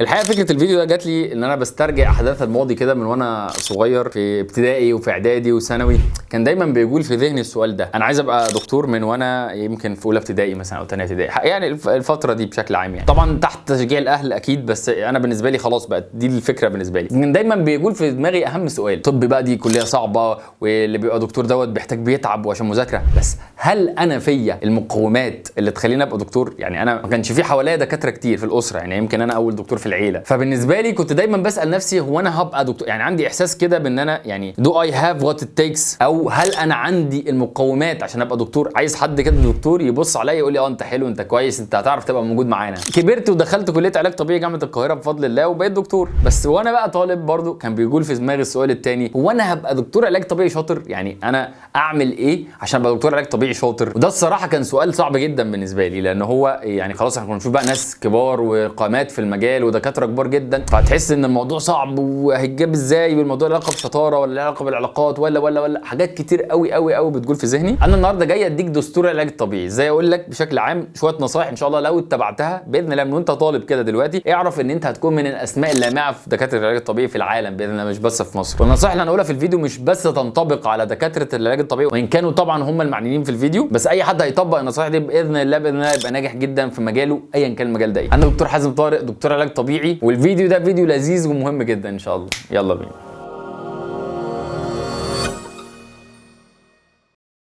الحقيقه فكره الفيديو ده جات لي ان انا بسترجع احداث الماضي كده من وانا صغير في ابتدائي وفي اعدادي وثانوي. كان دايما بيقول في ذهني السؤال ده، انا عايز ابقى دكتور من وانا يمكن في اولى ابتدائي مثلا او ثانيه ابتدائي، يعني الفتره دي بشكل عام يعني. طبعا تحت تشجيع الاهل اكيد، بس انا بالنسبه لي خلاص بقت دي الفكره بالنسبه لي. كان دايما بيقول في دماغي اهم سؤال، طب بقى دي كليه صعبه واللي بيبقى دكتور دوت بيحتاج بيتعب وعشان مذاكره، بس هل انا فيا المقومات اللي تخليني ابقى دكتور؟ يعني انا ما كانش في حواليا دكاتره كتير في الاسره، يعني يمكن انا اول دكتور في العيله، فبالنسبه لي كنت دايما بسال نفسي هو انا هبقى دكتور؟ يعني عندي احساس كده بان انا يعني دو اي هاف وات ات تيكس، او هل انا عندي المقومات عشان ابقى دكتور؟ عايز حد كده دكتور يبص عليا يقول لي انت حلو، انت كويس، انت هتعرف تبقى موجود معانا. كبرت ودخلت كليه علاج طبيعي جامعه القاهره بفضل الله وبقيت دكتور. بس وانا بقى طالب برضو كان بيقول في دماغي السؤال الثاني، هو انا هبقى دكتور علاج طبيعي شاطر؟ يعني انا اعمل ايه عشان ابقى دكتور علاج طبيعي شاطر؟ وده الصراحه كان سؤال صعب جدا بالنسبه لي، لان هو يعني خلاص احنا كنا بنشوف بقى ناس كبار وقامات في المجال ودكاتره كبار جدا، فتحس ان الموضوع صعب وهيتجاب ازاي، والموضوع له علاقه بشطاره ولا له علاقه بالعلاقات ولا حاجات كتير قوي قوي قوي بتقول في ذهني. انا النهارده جاي اديك دستور العلاج الطبيعي، ازاي اقول لك بشكل عام شويه نصايح ان شاء الله لو اتبعتها باذن الله من وانت طالب كده دلوقتي اعرف ان انت هتكون من الاسماء اللامعه في دكاتره العلاج الطبيعي في العالم باذن الله، مش بس في مصر. والنصائح اللي هنقولها في الفيديو مش بس تنطبق على دكاتره العلاج الطبيعي، وان كانوا طبعا هم المعنيين في الفيديو، بس اي حد هيطبق النصائح دي باذن الله يبقى ناجح جدا في مجاله ايا كان المجال ده. انا دكتور حازم طارق، دكتور علاج طبيعي، والفيديو ده فيديو لذيذ ومهم جدا ان شاء الله. يلا بينا.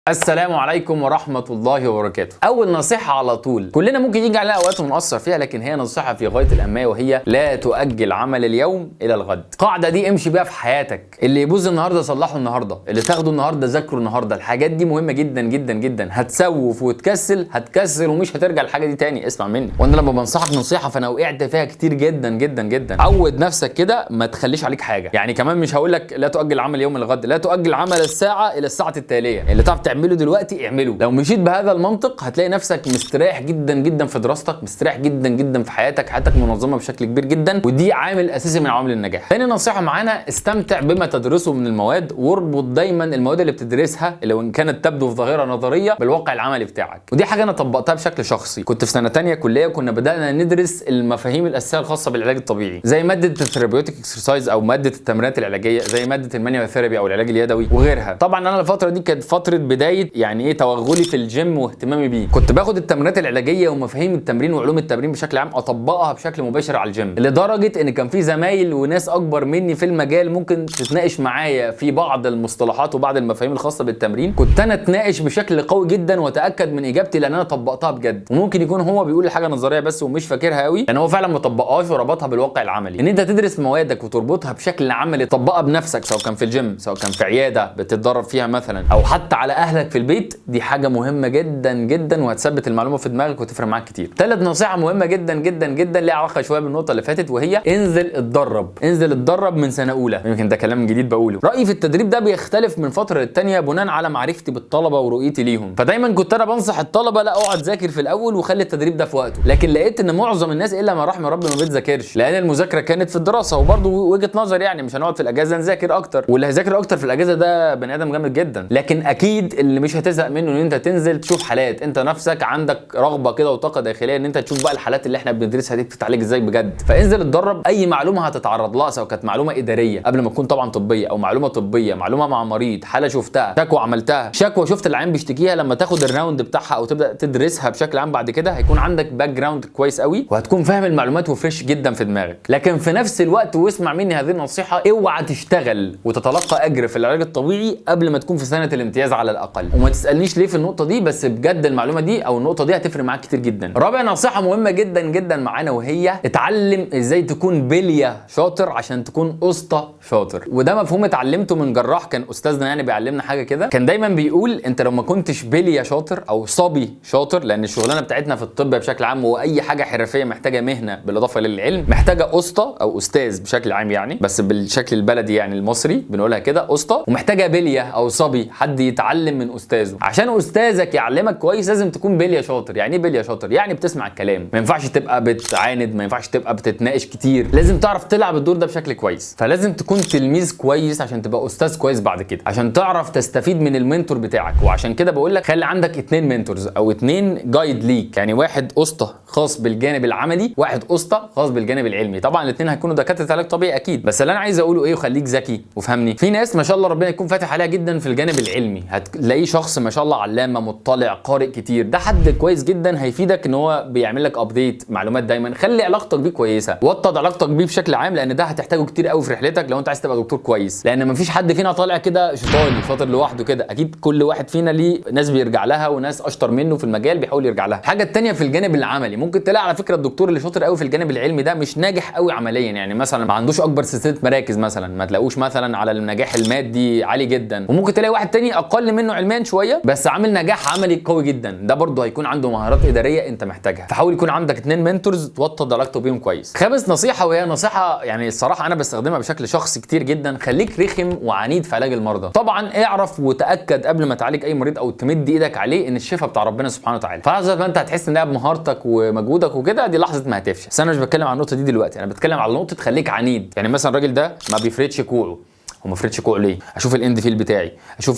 السلام عليكم ورحمة الله وبركاته. أول نصيحة على طول، كلنا ممكن يجي علينا أوقات ونقصر فيها، لكن هي نصيحة في غاية الأهمية، وهي لا تؤجل عمل اليوم إلى الغد. القاعدة دي امشي بيها في حياتك، اللي يبوظ النهارده صلحه النهارده، اللي تاخده النهارده ذاكره النهارده. الحاجات دي مهمة جدا جدا جدا. هتسوف وتكسل هتكسل ومش هترجع الحاجة دي تاني. اسمع مني، وانا لما بنصحك نصيحة فأنا وقعت فيها كتير جدا جدا جدا. عود نفسك كده ما تخليش عليك حاجة. يعني كمان مش هقول لك لا تؤجل عمل اليوم إلى الغد، لا تؤجل عمل الساعة إلى الساعة التالية. اللي تعرف تعمله دلوقتي اعمله. لو مشيت بهذا المنطق هتلاقي نفسك مستريح جدا جدا في دراستك، مستريح جدا جدا في حياتك منظمه بشكل كبير جدا، ودي عامل اساسي من عوامل النجاح. تاني نصيحه معانا، استمتع بما تدرسه من المواد، واربط دايما المواد اللي بتدرسها اللي وان كانت تبدو في ظاهره نظريه بالواقع العملي بتاعك. ودي حاجه انا طبقتها بشكل شخصي. كنت في سنه ثانيه كليه وكنا بدانا ندرس المفاهيم الاساسيه الخاصه بالعلاج الطبيعي، زي ماده الثيرابيوتيك اكسرسايز او ماده التمرينات العلاجيه، زي ماده المانيوال ثيرابي او العلاج اليدوي وغيرها. طبعا انا الفتره دي كانت فتره بدايه يعني ايه توغلي في الجيم واهتمامي بيه. كنت باخد التمرينات العلاجيه ومفاهيم التمرين وعلوم التمرين بشكل عام اطبقها بشكل مباشر على الجيم، لدرجه ان كان في زمايل وناس اكبر مني في المجال ممكن تتناقش معايا في بعض المصطلحات وبعض المفاهيم الخاصه بالتمرين. كنت انا اتناقش بشكل قوي جدا واتاكد من اجابتي لان انا طبقتها بجد. وممكن يكون هو بيقول الحاجه نظريه بس ومش فاكرها قوي، لان هو فعلا ما طبقهاش وربطها بالواقع العملي. ان انت تدرس موادك وتربطها بشكل عملي تطبقها بنفسك، سواء كان في الجيم سواء كان في عياده بتتدرب فيها مثلا، او حتى على اهلك في البيت، دي حاجه مهمه جدا جدا وهتثبت المعلومه في دماغك وتفرق معاك كتير. ثالث نصيحه مهمه جدا جدا جدا ليها علاقه شويه بالنقطه اللي فاتت، وهي انزل اتدرب. انزل اتدرب من سنه اولى. يمكن ده كلام جديد بقوله. رايي في التدريب ده بيختلف من فتره للتانيه بناء على معرفتي بالطلبه ورؤيتي ليهم. فدايما كنت انا بنصح الطلبه لا اقعد ذاكر في الاول وخلي التدريب ده في وقته، لكن لقيت ان معظم الناس الا ما رحم ربي ما بتذاكرش، لان المذاكره كانت في الدراسه. وبرده وجهه نظر يعني مش هنقعد في الاجازه نذاكر اكتر، واللي هيذاكر اكتر في الاجازه ده بني ادم جامد جدا. لكن اكيد اللي مش هتزهق منه ان انت تنزل تشوف حالات، انت نفسك عندك رغبه كده وطاقه داخليه ان انت تشوف بقى الحالات اللي احنا بندرسها دي بتتعالج ازاي بجد. فانزل اتدرب. اي معلومه هتتعرض لها سواء كانت معلومه اداريه قبل ما تكون طبعا طبيه، او معلومه طبيه، معلومه مع مريض، حاله شفتها، شكوى عملتها، شكوى شفت العيان بيشتكيها، لما تاخد الراوند بتاعها او تبدا تدرسها بشكل عام بعد كده هيكون عندك باك جراوند كويس قوي وهتكون فاهم المعلومات وفريش جدا في دماغك. لكن في نفس الوقت، واسمع مني هذه النصيحه، اوعى تشتغل وتتلقى اجر في العلاج الطبيعي قبل ما تكون في سنه الامتياز على الاقل. وما تسالنيش ليه في النقطه دي، بس بجد المعلومه دي او النقطه دي هتفرق معاك كتير جدا. رابع نصيحه مهمه جدا جدا معانا، وهي اتعلم ازاي تكون بليه شاطر عشان تكون اسطى شاطر. وده مفهوم اتعلمته من جراح كان استاذنا يعني بيعلمنا حاجه كده، كان دايما بيقول انت لو ما كنتش بليه شاطر او صبي شاطر، لان الشغلانه بتاعتنا في الطب بشكل عام واي حاجه حرفيه محتاجه مهنه بالاضافه للعلم، محتاجه اسطى او استاذ بشكل عام يعني، بس بالشكل البلدي يعني المصري بنقولها كده اسطى، ومحتاجه بليه او صبي، حد يتعلم يتعلم من استاذه. عشان استاذك يعلمك كويس لازم تكون بليه شاطر. يعني ايه بليه شاطر؟ يعني بتسمع الكلام، ما ينفعش تبقى بتعاند، ما ينفعش تبقى بتتناقش كتير، لازم تعرف تلعب الدور ده بشكل كويس. فلازم تكون تلميذ كويس عشان تبقى استاذ كويس بعد كده، عشان تعرف تستفيد من المنتور بتاعك. وعشان كده بقول لك خلي عندك 2 منتورز او 2 جايد ليك، يعني واحد اسطى خاص بالجانب العملي، واحد اسطى خاص بالجانب العلمي. طبعا الاثنين هيكونوا دكاتره علاج طبيعي اكيد، بس اللي انا عايز اقوله ايه وخليك ذكي وفهمني. في ناس ما شاء الله ربنا يكون فاتح عليها جدا في الجانب العلمي، هتلاقيه شخص ما شاء الله علامه مطلع قارئ كتير، ده حد كويس جدا هيفيدك ان هو بيعمل لك ابديت معلومات دايما. خلي علاقتك بيه كويسه، وطد علاقتك بيه بشكل عام، لان ده هتحتاجه كتير قوي في رحلتك لو انت عايز تبقى دكتور كويس. لان مفيش حد فينا طالع كده شيطاني شاطر لوحده كده، اكيد كل واحد فينا ليه ناس بيرجع لها وناس اشطر منه في المجال بيحاول يرجع لها. الحاجه الثانيه في الجانب العملي، ممكن تلاقي على فكره الدكتور اللي شاطر قوي في الجانب العلمي ده مش ناجح قوي عمليا، يعني مثلا ما عندوش اكبر سلسله مراكز مثلا، ما تلاقوش مثلا على النجاح المادي عالي جدا. وممكن تلاقي واحد تاني اقل منه علميا شويه بس عامل نجاح عملي قوي جدا، ده برضه هيكون عنده مهارات اداريه انت محتاجها. فحاول يكون عندك 2 منتورز توطد علاقتك بيهم كويس. خامس نصيحه، وهي نصيحه يعني الصراحه انا بستخدمها بشكل شخصي كتير جدا، خليك رخم وعنيد في علاج المرضى. طبعا اعرف وتاكد قبل ما تعالج اي مريض او تمد ايدك عليه ان الشفاء بتاع ربنا سبحانه وتعالى. فلحظه ما انت هتحس انها بمهارتك ومجهودك وكده، دي لحظه ما هتفشل. بس انا مش بتكلم عن النقطه دي دلوقتي، انا بتكلم على نقطه خليك عنيد. يعني مثلا الراجل ده ما بيفردش كوعه، وما فريتش كوع ليه؟ اشوف الاند فيل بتاعي،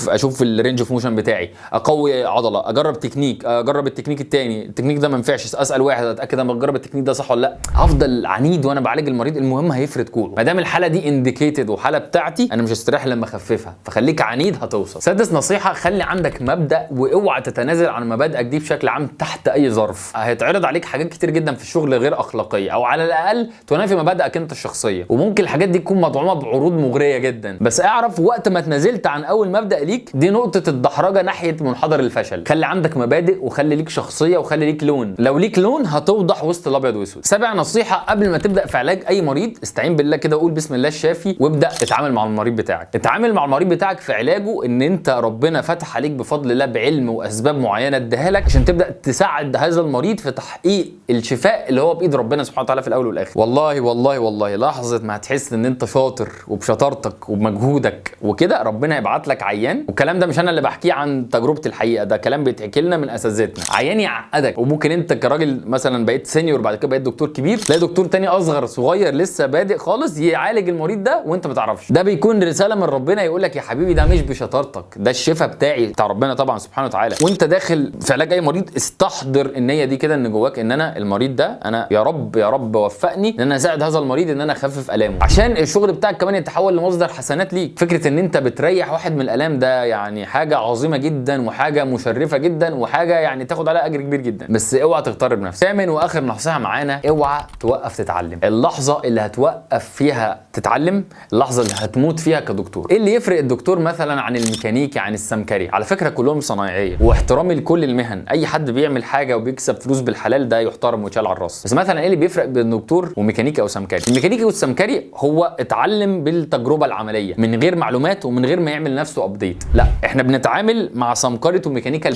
اشوف الرينج اوف موشن بتاعي، اقوي عضله، اجرب تكنيك، اجرب التكنيك الثاني، التكنيك ده ما ينفعش، اسال واحد اتاكد انا بجرب التكنيك ده صح ولا لا. هفضل عنيد وانا بعالج المريض، المهم هيفرد كوعه. ما دام الحاله دي انديكيتد وحاله بتاعتي، انا مش هستريح لما اخففها، فخليك عنيد هتوصل. سادس نصيحه، خلي عندك مبدا واوعى تتنازل عن مبادئك دي بشكل عام تحت اي ظرف. هيتعرض عليك حاجات كتير جدا في الشغل غير اخلاقيه، او على الاقل تنافي مبادئك انت الشخصيه، وممكن الحاجات دي تكون مدعومه بعروض مغريه جدا. بس اعرف وقت ما تنازلت عن اول مبدا ليك، دي نقطه الدحرجه ناحيه منحدر الفشل. خلي عندك مبادئ وخلي ليك شخصيه وخلي ليك لون، لو ليك لون هتوضح وسط الابيض واسود. سابع نصيحه، قبل ما تبدا في علاج اي مريض استعين بالله كده وقول بسم الله الشافي وابدا اتعامل مع المريض بتاعك. اتعامل مع المريض بتاعك في علاجه ان انت ربنا فتح عليك بفضل الله بعلم واسباب معينه اداها لك عشان تبدا تساعد هذا المريض في تحقيق الشفاء اللي هو بايد ربنا سبحانه وتعالى في الاول والاخر. والله والله والله لحظه ما هتحس ان انت شاطر وبشطارتك وبمجهودك وكده، ربنا يبعت لك عيان، والكلام ده مش انا اللي بحكيه عن تجربتي الحقيقه، ده كلام بيتحكي لنا من اساتذتنا. عيان يعقدك، وممكن انت كراجل مثلا بقيت سينيور بعد كده بقيت دكتور كبير، تلاقي دكتور تاني اصغر صغير لسه بادئ خالص يعالج المريض ده وانت ما تعرفش. ده بيكون رساله من ربنا يقول لك يا حبيبي ده مش بشطارتك، ده الشفاء بتاعي بتاع ربنا طبعا سبحانه وتعالى. وانت داخل في علاج اي مريض استحضر النيه دي كده ان جواك ان انا المريض ده انا يا رب يا رب وفقني ان انا اساعد هذا المريض ان انا اخفف الامه، عشان الشغل بتاعك كمان يتحول لمصدر حسنات ليك. فكره ان انت بتريح واحد من الالام ده يعني حاجه عظيمه جدا وحاجه مشرفه جدا وحاجه يعني تاخد عليها اجر كبير جدا، بس اوعى تغتر بنفسك. ثامن واخر نصيحه معانا، اوعى توقف تتعلم. اللحظه اللي هتوقف فيها تتعلم اللحظه اللي هتموت فيها كدكتور. ايه اللي يفرق الدكتور مثلا عن الميكانيكي عن السمكري؟ على فكره كلهم صنايعيه، واحترامي لكل المهن، اي حد بيعمل حاجه وبيكسب فلوس بالحلال ده يحترم ويتشال على الراس. بس مثلا ايه اللي بيفرق بين دكتور وميكانيكي او سمكري؟ الميكانيكي والسمكري هو اتعلم بالتجربه العمليه من غير معلومات ومن غير ما يعمل نفسه ابديت. لا، احنا بنتعامل مع سمكره وميكانيكا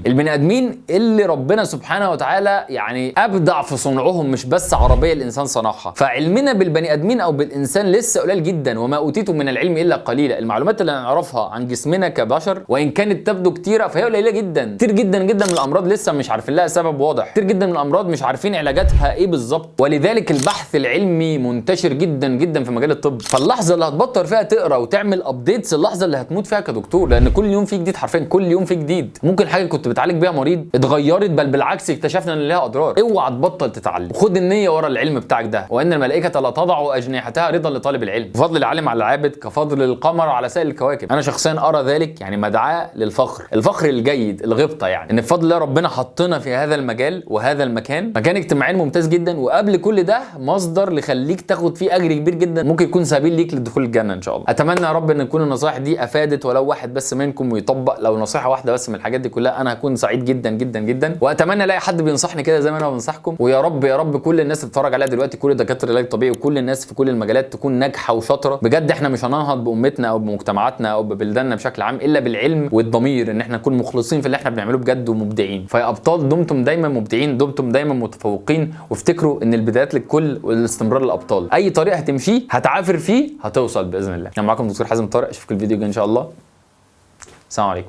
البني ادمين اللي ربنا سبحانه وتعالى يعني ابدع في صنعهم، مش بس عربيه الانسان صنعها. فعلمنا بالبني ادمين او بالانسان لسه قليل جدا، وما اوتيتم من العلم الا قليلا. المعلومات اللي نعرفها عن جسمنا كبشر وان كانت تبدو كتيره فهي قليله جدا. كتير جدا جدا من الامراض لسه مش عارفين لها سبب واضح، كتير جدا من الامراض مش عارفين علاجاتها ايه بالظبط، ولذلك البحث العلمي منتشر جدا جدا في مجال الطب. فاللحظه اللي هتبطل فيها تقرا وتعمل ابديتس اللحظه اللي هتموت فيها كدكتور، لان كل يوم في جديد، حرفيا كل يوم في جديد. ممكن حاجه كنت بتعالج بيها مريض اتغيرت، بل بالعكس اكتشفنا ان لها اضرار. اوعى تبطل تتعلم، خد النيه ورا العلم بتاعك ده، وان الملائكه لا تضع اجنحتها رضا لطالب العلم. بفضل العالم على العابد كفضل القمر على سائر الكواكب. انا شخصيا ارى ذلك يعني مدعاه للفخر، الفخر الجيد، الغبطه، يعني ان بفضل الله ربنا حطنا في هذا المجال وهذا المكان، مكان اجتماعي ممتاز جدا، وقبل كل ده مصدر لخليك تاخد فيه اجر كبير جدا، ممكن يكون سبيل ليك لدخول الجنه ان شاء الله. اتمنى يا رب ان تكون النصائح دي افادت ولو واحد بس منكم ويطبق لو نصيحه واحده بس من الحاجات دي كلها، انا هكون سعيد جدا جدا جدا. واتمنى الاقي حد بينصحني كده زي ما انا بنصحكم. ويا رب يا رب كل الناس اللي بتتفرج عليها دلوقتي، كل دكاتره العلاج الطبيعي وكل الناس في كل المجالات تكون ناجحه وشاطره بجد. احنا مش هننهض بامتنا او بمجتمعاتنا او ببلداننا بشكل عام الا بالعلم والضمير، ان احنا نكون مخلصين في اللي احنا بنعمله بجد ومبدعين. فيا ابطال دمتم دايما مبدعين، دمتم دايما متفوقين، وافتكروا ان البدايات للكل والاستمرار للابطال. اي طريق هتمشيه هتعافر فيه هتوصل باذن الله. انا معاكم دكتور حازم طارق، اشوفكم الفيديو الجاي ان شاء الله. السلام عليكم.